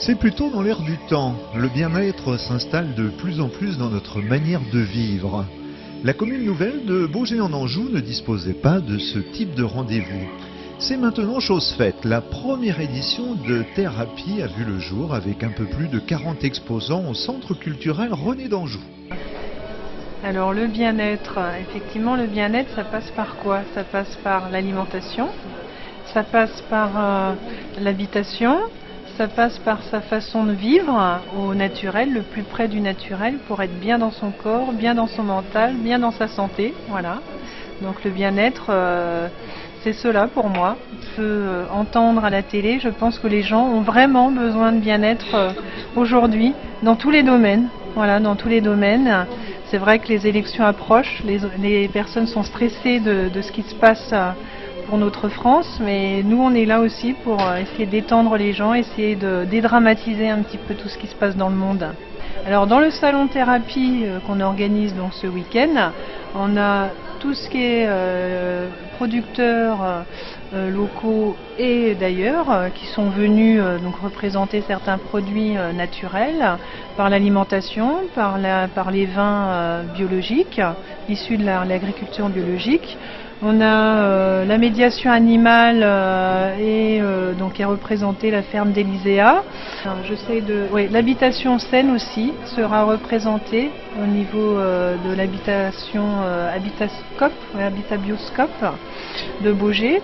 C'est plutôt dans l'air du temps. Le bien-être s'installe de plus en plus dans notre manière de vivre. La commune nouvelle de Baugé-en-Anjou ne disposait pas de ce type de rendez-vous. C'est maintenant chose faite. La première édition de Thérapie a vu le jour avec un peu plus de 40 exposants au centre culturel René d'Anjou. Alors le bien-être, effectivement le bien-être ça passe par quoi? Ça passe par l'alimentation, ça passe par l'habitation, ça passe par sa façon de vivre au naturel, le plus près du naturel pour être bien dans son corps, bien dans son mental, bien dans sa santé, voilà. Donc le bien-être, c'est cela pour moi. On peut entendre à la télé, je pense que les gens ont vraiment besoin de bien-être aujourd'hui dans tous les domaines. Voilà, dans tous les domaines. C'est vrai que les élections approchent, les personnes sont stressées de ce qui se passe pour notre France, mais nous on est là aussi pour essayer d'étendre les gens, essayer de dédramatiser un petit peu tout ce qui se passe dans le monde. Alors dans le salon thérapie qu'on organise donc ce week-end, on a tout ce qui est producteurs locaux et d'ailleurs qui sont venus donc représenter certains produits naturels par l'alimentation, par les vins biologiques issus de l'agriculture biologique. On a la médiation animale donc est représentée la ferme d'Elyséa. L'habitation saine aussi sera représentée au niveau de l'habitation Habitabioscope de Baugé.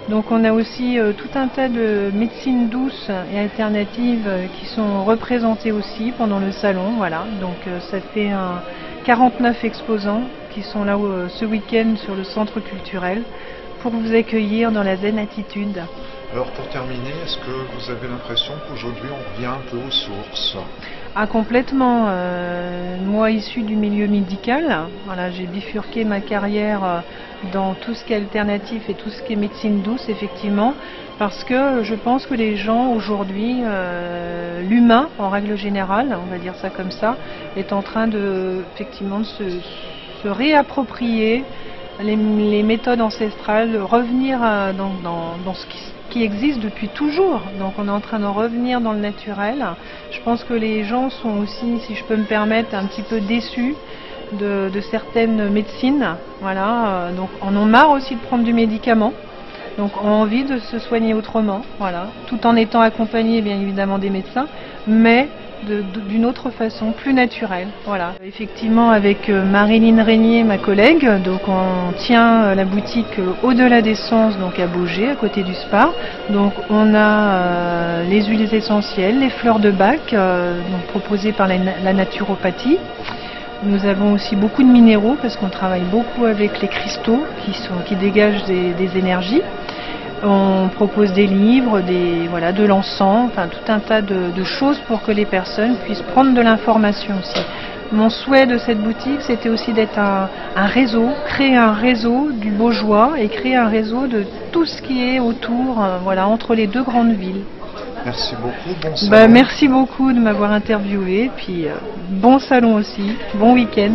Donc on a aussi tout un tas de médecines douces et alternatives qui sont représentées aussi pendant le salon. Voilà. Donc ça fait 49 exposants qui sont là ce week-end sur le centre culturel pour vous accueillir dans la zen attitude. Alors pour terminer, est-ce que vous avez l'impression qu'aujourd'hui on revient un peu aux sources? Ah complètement. Moi issue du milieu médical, voilà, j'ai bifurqué ma carrière dans tout ce qui est alternatif et tout ce qui est médecine douce effectivement, parce que je pense que les gens aujourd'hui, l'humain en règle générale, on va dire ça comme ça, est en train de se réapproprier les méthodes ancestrales, de revenir dans ce qui existe depuis toujours. Donc on est en train de revenir dans le naturel. Je pense que les gens sont aussi, si je peux me permettre, un petit peu déçus de certaines médecines. Voilà, donc on en a marre aussi de prendre du médicament. Donc on a envie de se soigner autrement, voilà, tout en étant accompagné bien évidemment des médecins, mais d'une autre façon, plus naturelle. Voilà. Effectivement, avec Marilyn Régnier, ma collègue, donc on tient la boutique Au-delà des Sens, donc à Baugé, à côté du spa. Donc on a les huiles essentielles, les fleurs de bac, donc proposées par la naturopathie. Nous avons aussi beaucoup de minéraux parce qu'on travaille beaucoup avec les cristaux qui dégagent des énergies. On propose des livres, de l'encens, enfin tout un tas de choses pour que les personnes puissent prendre de l'information aussi. Mon souhait de cette boutique, c'était aussi d'être un réseau, créer un réseau du Baugeois et créer un réseau de tout ce qui est autour, entre les deux grandes villes. Merci beaucoup, bon salon. Merci beaucoup de m'avoir interviewé, puis bon salon aussi, bon week-end.